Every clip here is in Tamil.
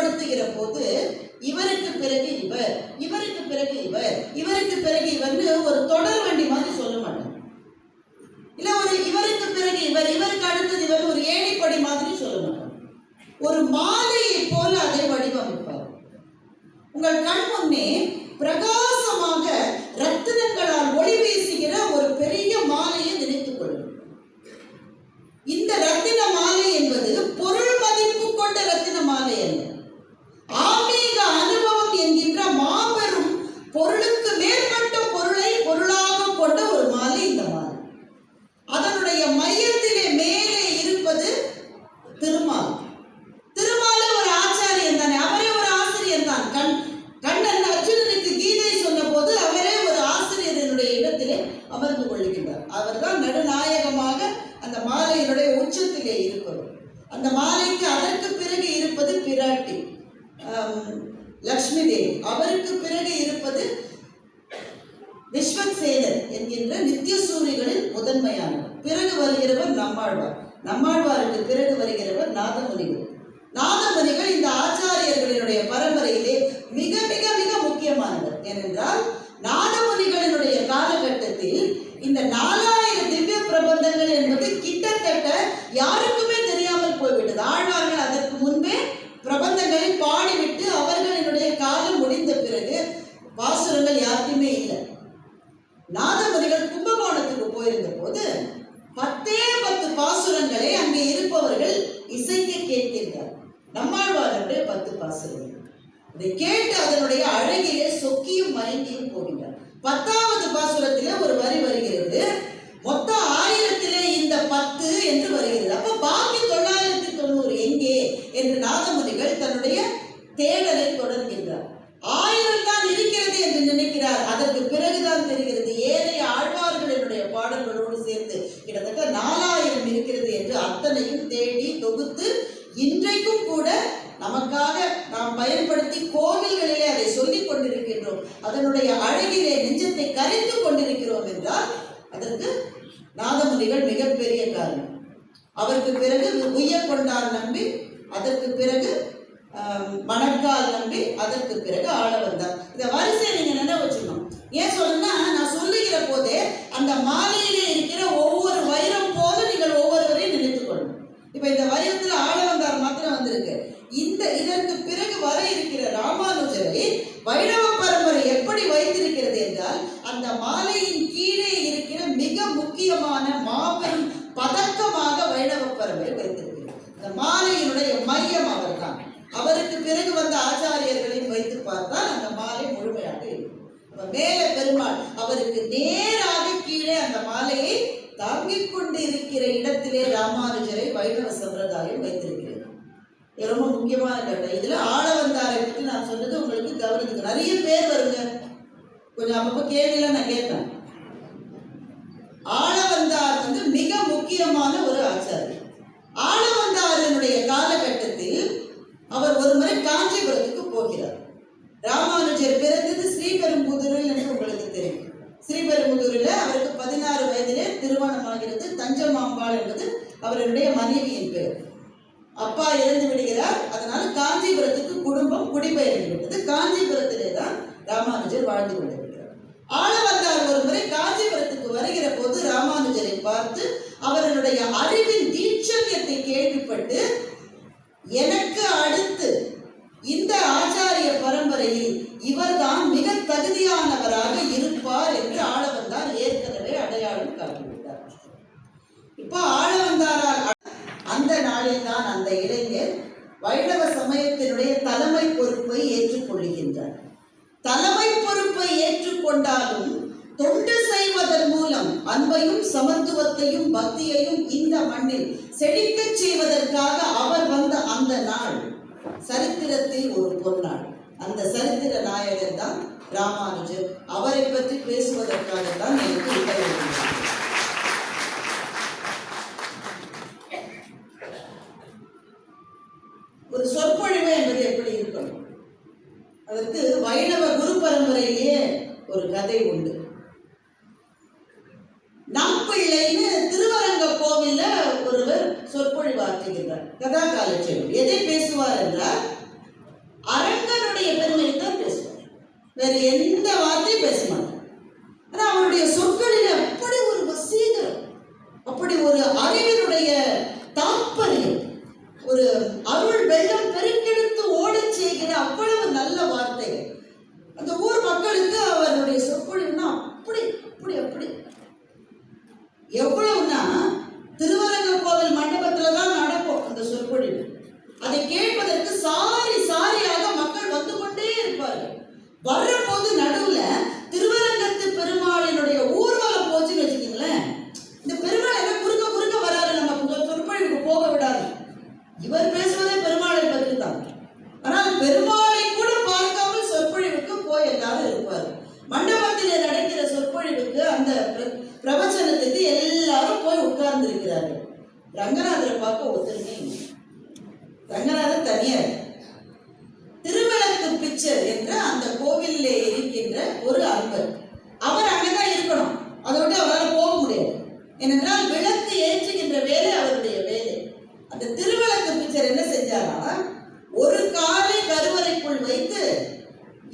வரிசைப்படுத்துகிற போது இவருக்கு பிறகு இவர், இவருக்கு பிறகு இவர், இவருக்கு பிறகு இவர்னு ஒரு தொடர் வண்டி மாதிரி சொல்ல மாட்டாங்க. இல்ல ஒரு இவருக்கு பிறகு இவர், இவருக்கு அடுத்தது இவர், ஒரு ஏணிப்படி மாதிரி சொல்ல மாட்டாங்க. ஒரு மாலையை போல அதை வடிவமைப்பார். உங்கள் கண் முன்னே பிரகாசமாக ரத்தினங்களால் ஒளி வீசுகிற ஒரு பெரிய மாலையை நினைத்துக் கொள்ளுங்கள். இந்த ரத்தின மாலை என்பது பொருள் மதிப்பு கொண்ட ரத்தின மாலை அல்ல, ஆன்மீக அனுபவம் என்கின்ற மாபெரும் பொருளுக்கு மேற்பட்ட பொருளை பொருளாக கொண்ட ஒரு மாலை இந்த மாலை. அதனுடைய மையத்திலே மேலே இருப்பது திருமால். திருமால ஒரு ஆச்சாரியன் தானே, அவரே ஒரு ஆசிரியர் தான். கண்ணன் அர்ஜுனனுக்கு கீதை சொன்ன போது அவரே ஒரு ஆசிரியரினுடைய இடத்திலே அமர்ந்து கொள்ளுகின்றார். அவர் தான் நடுநாயகமாக அந்த மாலையினுடைய உச்சத்திலே இருப்பவர். அந்த மாலைக்கு அதற்கு பிறகு இருப்பது பிராட்டி லக்ஷ்மி தேவி, அவருக்கு பிறகு இருப்பது விஸ்வக்சேனர் என்கின்ற நித்திய சூரிகளில் முதன்மையானவர். பிறகு வருகிறவர் நம்மாழ்வார், நம்மாழ்வாருக்கு பிறகு வருகிறவர் நாதமுனிகள். நாதமுனிகள் இந்த ஆச்சாரியர்களினுடைய பரம்பரையிலே மிக மிக மிக முக்கியமானவர். ஏனென்றால் நாதமுனிகளினுடைய காலகட்டத்தில் இந்த 4000 திவ்ய பிரபந்தங்கள் என்பது கிட்டத்தட்ட யாருக்குமே தெரியாமல் போய்விட்டது. ஆழ்வார்கள் அதற்கு முன்பே பிரபந்தங்களை பாடிவிட்டு அவர்களினுடைய காலம் முடிந்த பிறகு பாசுரங்கள் யாருக்குமே இல்லை. நாதமுனிகள் கும்பகோணத்துக்கு போயிருந்த போது 10 பாசுரங்களை அங்கே இருப்பவர்கள் இசைக்க கேட்கின்றார். நம்மாழ்வாருடைய 10 பாசுரங்கள் அதை கேட்டு அதனுடைய அழகிலே சொக்கியும் மயங்கியும் போகின்றார். 10வது பாசுரத்திலே ஒரு வரி வருகிறது, மொத்தம் 1000 இந்த 10 என்று வருகிறது. அப்ப பாக்கி 990 எங்கே என்று நாதமுனிகள் தன்னுடைய தேடலை தொடர்கின்றார். 1000 தான் இருக்கிறது என்று நினைக்கிறார். அதற்கு பிறகுதான் தெரிகிறது ஏனைய ஆழ்வார்களினுடைய பாடல்களோடு சேர்த்து கிட்டத்தட்ட 4000 இருக்கிறது என்று அத்தனையும் தேடி தொகுத்து இன்றைக்கும் கூட நமக்காக நாம் பயன்படுத்தி கோவில்களிலே அதை சொல்லிக் கொண்டிருக்கின்றோம். அதனுடைய அழகிலே நெஞ்சத்தை கரைத்து கொண்டிருக்கிறோம் என்றால் அதற்கு நாதமுனிகள் மிகப்பெரிய காரணம். அவருக்கு பிறகு உய்யக்கொண்டார் நம்பி, அதற்கு பிறகு மணக்கால் நம்பி, அதற்கு பிறகு ஆளவந்தார். இந்த வரிசையை நீங்க நினைவு வச்சுக்கணும். ஏன் சொல்லுன்னா, நான் சொல்லுகிற போதே அந்த மாலையிலே இருக்கிற ஒவ்வொரு வைரம் போல நீங்கள் ஒவ்வொருவரையும் நினைத்துக் கொள்ளணும். இப்ப இந்த வைரத்துல ஆளவந்தார் மாத்திரம் வந்திருக்கு. இதற்கு பிறகு வர இருக்கிற ராமானுஜரை வைணவ பரம்பரை எப்படி வைத்திருக்கிறது என்றால், அந்த மாலையின் கீழே இருக்கிற மிக முக்கியமான மாபெரும் பதக்கமாக வைணவ பரம்பரை வைத்திருக்கிறது. இந்த மாலையினுடைய மையம் அவர் தான். அவருக்கு பிறகு வந்த ஆச்சாரியர்களையும் வைத்து பார்த்தால் அந்த மாலை முழுமையாக இருக்கும். மேல பெருமாள் அவருக்கு நேராக கீழே அந்த மாலையை தாங்கிக் கொண்டு இருக்கிற இடத்திலே ராமானுஜரை வைணவ சம்பிரதாயம் வைத்திருக்கிறது. ரொம்ப முக்கியமான கட்டம். இதுல ஆளவந்தாரை பற்றி நான் சொன்னது உங்களுக்கு கவனித்துக்கு நிறைய பேர் வருங்க, கொஞ்சம் அப்பப்போ கேள்வியெல்லாம் நான் கேட்பேன். ஆளவந்தார் மிக முக்கியமான ஒரு ஆச்சாரியர். ஆளவந்தாரினுடைய காலகட்டத்தில் அவர் ஒரு முறை காஞ்சிபுரத்துக்கு போகிறார். ராமானுஜர் பிறந்தது ஸ்ரீபெரும்புதூரில் என்று உங்களுக்கு தெரியும். ஸ்ரீபெரும்புதூரில் அவருக்கு 16 வயதிலே திருமணமாகிறது. தஞ்சமாம்பாள் என்பது அவருடைய மனைவியின் பேர். அப்பா இறந்து விடுகிறார். அதனால காஞ்சிபுரத்துக்கு குடும்பம் குடிபெயர்ந்து விட்டது. காஞ்சிபுரத்திலே தான் ராமானுஜர் வாழ்ந்து கொண்டிருக்கிறார். ஆளவந்தார் ஒரு முறை காஞ்சிபுரத்துக்கு வருகிற போது ராமானுஜரை பார்த்து அவர்களுடைய அறிவின் தீட்சண்யத்தை கேள்விப்பட்டு, எனக்கு அடுத்து இந்த ஆச்சாரிய பரம்பரையில் இவர்தான் மிக தகுதியானவராக இருப்பார் என்று ஆளவந்தார் ஏற்கனவே அடையாளம் காட்டிவிட்டார். இப்போ ஆளவந்தாரால் அந்த நாளில் தான் அந்த இளைஞர் வைணவ சமயத்தினுடைய தலைமை பொறுப்பை ஏற்றுக்கொள்கின்றார். தலைமை பொறுப்பை ஏற்றுக்கொண்டாலும் தொண்டு செய்வதன் மூலம் அன்பையும் சமத்துவத்தையும் பக்தியையும் இந்த மண்ணில் செழிக்க செய்வதற்காக அவர் வந்த அந்த நாள் சரித்திரத்தில் ஒரு பொன்னாள். அந்த சரித்திர நாயகர் தான் ராமானுஜர். அவரை பற்றி பேசுவதற்காக தான் எனக்கு உதவி. ஒரு சொற்பொழிவு என்பது எப்படி இருக்கணும்? அதற்கு வைணவ குரு பரம்பரையிலேயே ஒரு கதை உண்டு. நம்பிள்ளைன்னு திருவரங்க கோவில்ல ஒருவர் சொற்பொழிவாற்றுகிறார். கதா காலட்சேபம். எதை பேசுவார் என்றால், அரங்கனுடைய பெருமையை தான் பேசுவார், வேற எந்த வார்த்தையும் பேச மாட்டார். ஆனா அவருடைய சொற்களில் அப்படி ஒரு வசீகரம், அப்படி ஒரு அறிவினுடைய தாற்பயம், ஒரு அருள் வெள்ளம் பெருக்கெடுத்து ஓடச் செய்கிற அவ்வளவு நல்ல வார்த்தைகள். அந்த ஊர் மக்களுக்கு அவருடைய சொற்பொழிவுனா அப்படி அப்படி அப்படி எவ்வளவுனா, திருவரங்க கோவில் மண்டபத்துல தான் நடக்கும் அந்த சொற்பொழிவு. அதை கேட்பதற்கு சாரி சாரியாக மக்கள் வந்து கொண்டே இருப்பார்கள். வர்றபோது நடுவுல திருவரங்கத்து பெருமாளினுடைய ஊர்வலம் போச்சுன்னு வச்சுக்கீங்களேன், இந்த பெருமாள் என்ன குறுக்க குறுக்க வராரு, நம்ம சொற்பொழிவுக்கு போக விடாது. இவர் பேசுவதே பெருமாளை பற்றி தான். ஆனால் பெருமாளை கூட பார்க்காமல் சொற்பொழிவுக்கு போய் எல்லாரும் இருப்பார். மண்டபத்திலே நடக்கிற சொற்பொழிவுக்கு அந்த பிரவச்சனத்துக்கு எல்லாரும் போய் உட்கார்ந்து இருக்கிறார்கள். ரங்கநாதரை பார்க்க ஒருத்தருமே இல்லை. ரங்கநாதர் தனியார். திருவிளக்கு பிச்சர் என்ற அந்த கோவிலே இருக்கின்ற ஒரு அன்பர், அவர் அங்கதான் இருக்கணும், அதோட அவரால் போக முடியாது. ஏனென்றால் விளக்கு ஏற்றுகின்ற வேலை அவருடைய வேலை. அந்த திருவிளக்கு பிச்சர் என்ன செஞ்சாரா, ஒரு காலை கருவறைக்குள் வைத்து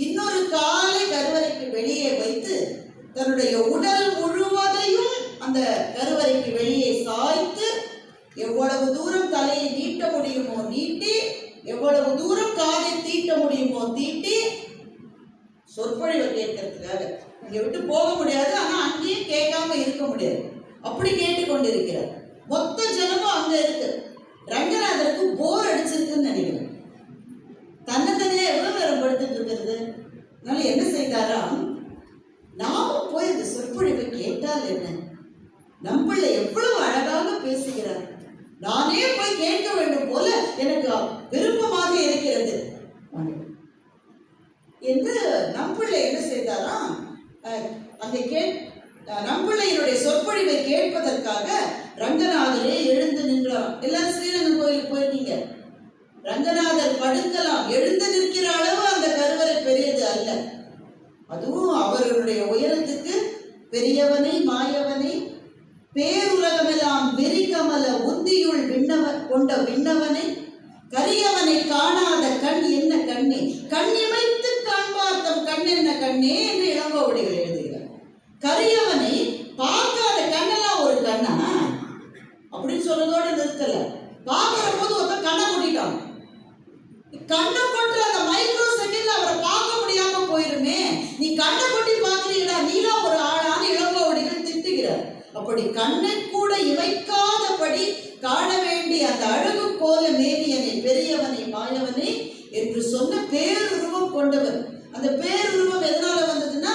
இன்னொரு காலை கருவறைக்கு வெளியே வைத்து தன்னுடைய உடல் முழுவதையும் அந்த கருவறைக்கு வெளியே சாய்த்து, எவ்வளவு தூரம் தலையை நீட்ட முடியுமோ நீட்டி, எவ்வளவு தூரம் காதை தீட்ட முடியுமோ தீட்டி சொற்பொழிவை கேட்கறதுக்காக இங்க விட்டு போக முடியாது. ஆனா அங்கேயும் கேட்காம இருக்க முடியாது, அப்படி கேட்டுக்கொண்டிருக்கிறார். மொத்த ஜனமும் அங்க இருக்கு. ரங்கநாதருக்கு போர் அடிச்சிருக்குன்னு நினைக்கிறேன். தன்னைத்தனியா எவ்வளவு நேரம் படுத்துட்டு இருக்கிறது. அதனால என்ன செய்தாராம், நாமும் போய் இந்த சொற்பொழிவை கேட்டால் என்ன, நம்மள எவ்வளவு அழகாக பேசுகிறார், நானே போய் கேட்க வேண்டும் போல எனக்கு விருப்பமாக இருக்கிறது என்று நம்பிள்ளை என்ன செய்தாராம், அங்கே நம்பிள்ளையினுடைய சொற்பொழிவை கேட்பதற்காக ரங்கநாதரே எழுந்து நின்றார். எல்லாரும் ஸ்ரீரங்கம் கோயிலுக்கு போயிருக்கீங்க. ரங்கநாதர் படுக்கலாம், எழுந்து நிற்கிற அளவு அந்த கருவறை பெரியது அல்ல. அதுவும் அவர்களுடைய உயரத்துக்கு பெரியவனை மாயவனை பேருலகமெல்லாம் விரிகமல உந்தியுள் கொண்ட விண்ணவனை கரியவனை காணாத கண் என்ன கண்ணே, கண்ணிமைத்து காண்பார் தம் கண் என்ன கண்ணே என்று இளங்கோவடிகள் எழுதுகிறார். கரியவனை பார்க்காத கண்ணெல்லாம் ஒரு கண்ணா அப்படின்னு சொல்றதோடு நிறுத்தல. பார்க்கிற போது ஒருத்தர் கண்ணை கொட்டிட்டான். கண்ணை கொட்டுற அந்த மைக்ரோ செகண்ட்ல அவரை பார்க்க முடியாம போயிருமே, நீ கண்ணை கொட்டி பார்க்கிறீங்களா, நீலாம் ஒரு ஆளான இளங்கோவடிகள் திட்டுகிறார். அப்படி கண்ணை கூட இமைக்காதபடி காண வேண்டிய அந்த அழகு கோல மேனியனை பெரியவனை மாயவனை என்று சொன்ன பேருருவம் கொண்டவர். அந்த பேருருவம் எதனால வந்ததுன்னா,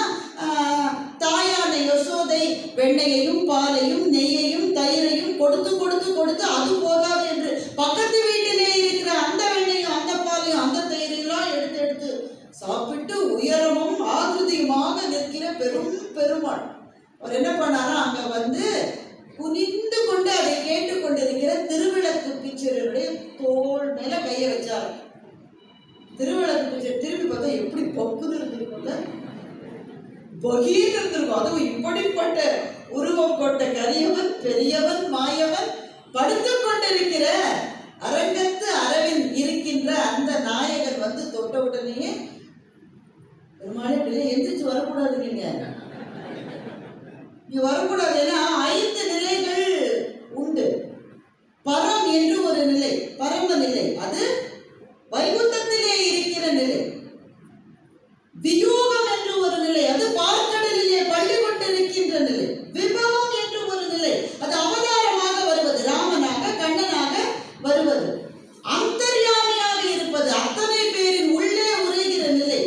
தாயான யசோதை வெண்ணையையும் பாலையும் நெய்யையும் தயிரையும் கொடுத்து கொடுத்து கொடுத்து அது போதாது என்று பக்கத்து வீட்டிலே இருக்கிற அந்த வெண்ணையும் அந்த பாலையும் அந்த தயிரெல்லாம் எடுத்து எடுத்து சாப்பிட்டு உயரமும் ஆகிருதியுமாக நிற்கிற பெருமாள். அவர் என்ன பண்ணாரா, அங்க வந்து குனிந்து கொண்டு அதை கேட்டுக்கொண்டிருக்கிற திருவிளக்கு பிச்சருடைய தோள் மேல கையை வச்சார். திருவிளக்கு பிச்சர் திரும்பி பார்த்தா எப்படி பொக்குன்னு இருந்திருக்கும்ல, பகீர் இருந்திருக்கும். அதுவும் இப்படிப்பட்ட உருவம் கொண்ட கரியவன் பெரியவன் மாயவன் படுத்துக் கொண்டிருக்கிற அரங்கத்து அரவின் இருக்கின்ற அந்த நாயகன் வந்து தொட்ட உடனேயே பெருமாளே எந்திரிச்சு வரக்கூடாது, நீங்க வரக்கூடாது. ஏன்னா 5 நிலைகள் உண்டு. பரம் என்று ஒரு நிலை, பரம நிலை, அது வைகுந்தத்திலே இருக்கிற நிலை. வியூகம் என்று ஒரு நிலை, அது பார்க்கடலிலே பள்ளி கொண்டிருக்கின்ற நிலை. விபவம் என்று ஒரு நிலை, அது அவதாரமாக வருவது, ராமனாக கண்ணனாக வருவது. அந்தர்யாமியாக இருப்பது, அத்தனை பேரின் உள்ளே உரைகிற நிலை.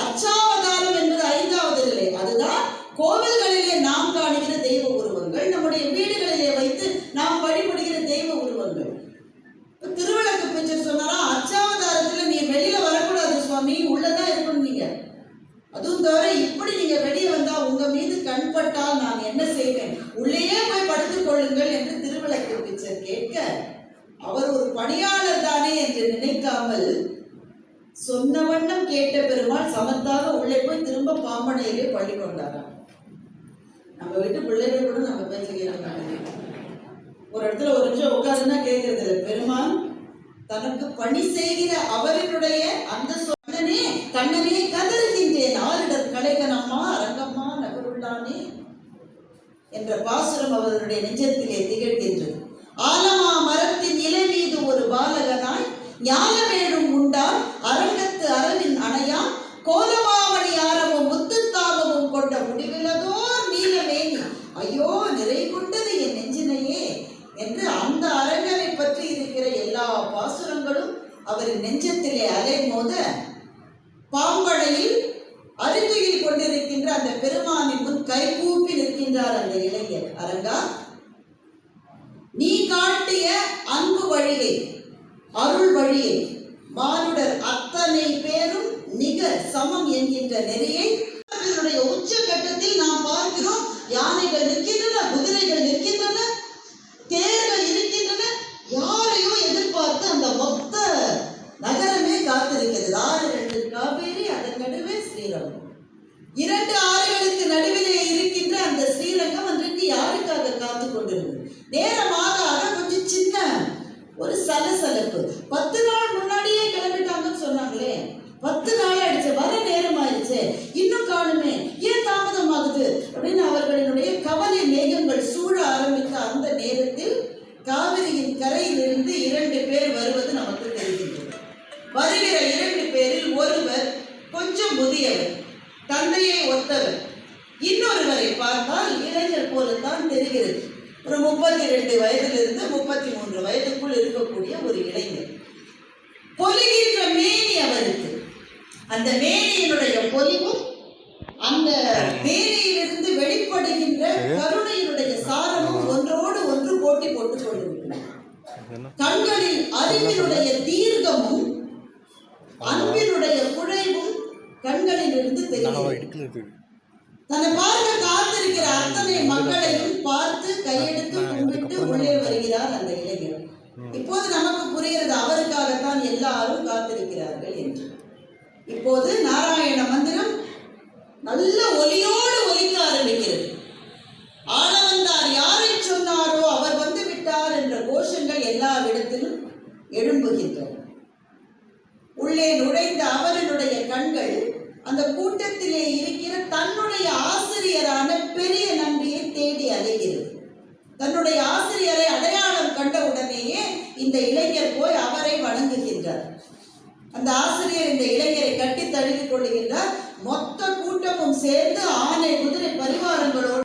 அச்சாவதாரம் என்பது 5வது நிலை. அதுதான் கோவில்களிலே நாம் காணுகிற தெய்வ உருவங்கள், நம்முடைய வீடுகளிலே வைத்து நாம் வழிபடுகிற தெய்வ உருவங்கள். திருவிளக்கு பிச்சர் சொன்னாரா, அச்சாவதாரத்துல நீ வெளியில வரக்கூடாது சுவாமி, உள்ளதான் இருக்கணும் நீங்க. அதுவும் தவிர இப்படி நீங்க வெளியே வந்தா உங்க மீது கண்பட்டால் நான் என்ன செய்வேன், உள்ளேயே போய் படுத்துக் கொள்ளுங்கள் என்று திருவிளக்கு பிச்சர் கேட்க, அவர் ஒரு பணியாளர் தானே என்று நினைக்காமல் சொன்ன வண்ணம் கேட்ட பெருமாள் சமத்தாக உள்ளே போய் திரும்ப பாம்பனையிலே பள்ளி கொண்டாராம். நம்ம வீட்டு பிள்ளைகள் கூட நம்ம பேச கேட்க, ஒரு இடத்துல ஒரு நிமிஷம் உட்காருன்னா கேட்கறது இல்லை. பெருமாள் தனக்கு பணி செய்கிற அவரினுடைய அந்த சொன்னனே கண்ணனே கதறுகின்றேன் ஆரிடர் கலைகனம்மா அரங்கம்மா நகருள்ளானே என்ற பாசுரம் அவர்களுடைய நெஞ்சத்திலே திகழ்கின்றது. ஆலமா மரத்தின் இலை மீது ஒரு பாலகனாய் ஞானவேடும் உண்டால் அரங்கத்து அரவின் அணையா கோலமாமணி ஆரமும் முத்துத்தாபமும் கொண்ட முடிவிலதோர் நீலமேனி ஐயோ நிறை கொண்டது என் நெஞ்சினையே என்று அந்த அரங்கனை பற்றி இருக்கிற எல்லா பாசுரங்களும் அவரின் நெஞ்சத்திலே அலை மோத பாம்படையில் அருகையில் கொண்டிருக்கின்ற அந்த பெருமானின் முன் கைகூப்பி நிற்கின்றார் அந்த இளைஞர். அரங்கா, நீ காட்டிய அன்பு வழியை அருள் வழியை மானுடர் அத்தனை பேரும் நிகர் சமம் என்கின்ற நெறியை உச்சகட்டத்தில் நாம் பார்க்கிறோம். யானைகள் நிற்கின்றன, குதிரைகள் நிற்கின்றன, தேர்கள் இருக்கின்றன. யாரையோ எதிர்பார்த்து அந்த மொத்த நகரமே காத்திருக்கிறது. 6 காவேரி, அதன் நடுவே ஸ்ரீரங்கம். 2 ஆறுகளுக்கு நடுவிலே இருக்கின்ற அந்த ஸ்ரீரங்கம் அன்றைக்கு யாருக்காக காத்து கொண்டிருந்தது? நேரமாக கொஞ்சம் சின்ன ஒரு சலசலப்பு. 10 நாள் முன்னாடியே கிளம்பிட்டாங்கன்னு சொன்னாங்களே, 10 நாள் ஆயிடுச்சு, வர நேரம் ஆயிடுச்சு, இன்னும் காணுமே, ஏன் தாமதம் ஆகுது அப்படின்னு அவர்களினுடைய கவலை மேகங்கள் சூழ ஆரம்பித்த அந்த நேரத்தில் காவிரியின் கரையிலிருந்து 2 பேர் வருவது நமக்கு தெரிகின்றது. வருகிற 2 பேரில் ஒருவர் கொஞ்சம் முதியவர், தந்தையை ஒத்தவர். இன்னொருவரை பார்த்தால் இளைஞர் போலத்தான் தெரிகிறது. ஒரு 32 வயதிலிருந்து 33 வயதுக்குள் இருக்கக்கூடிய ஒரு இளைஞர். பொலிகின்ற மேனி அவருக்கு. அந்த மேனியினுடைய பொலிவும் அந்த மேனியிலிருந்து வெளிப்படுகின்ற கருணையினுடைய சாரமும் ஒன்றோடு ஒன்று போட்டி போட்டுக் கொண்டிருக்கிறது. கண்களில் அறிவினுடைய தீர்க்கமும் அன்பினுடைய குழைவும் கண்களில் இருந்து தெரிகிறது. தன்னை பார்க்க காத்திருக்கிற அத்தனை மக்களையும் பார்த்து கையெடுத்து கும்பிட்டு உள்ளே வருகிறார் அந்த இளைஞர். இப்போது நமக்கு புரிகிறது அவருக்காகத்தான் எல்லாரும் காத்திருக்கிறார்கள் என்று. இப்போது நாராயண மந்திரம் நல்ல ஒலியோடு ஒலிக்க ஆரம்பிக்கிறது. ஆளவந்தார் யாரை சொன்னாரோ அவர் வந்து விட்டார் என்ற கோஷங்கள் எல்லா இடத்திலும் எழும்புகின்றன. உள்ளே நுழைந்த அவரினுடைய கண்கள் அந்த கூட்டத்திலே இருக்கிற தன்னுடைய ஆசிரியரான பெரிய நம்பியை தேடி அலைகிறது. தன்னுடைய ஆசிரியரை அடையாளம் கண்ட உடனேயே இந்த இளைஞர் போய் அவரை வணங்குகின்றார். அந்த ஆசிரியர் இந்த இளைஞரை கட்டி தழுவிக் கொள்ளுகின்றார். மொத்த கூட்டமும் சேர்ந்து ஆணை குதிரை பரிவாரங்களோடு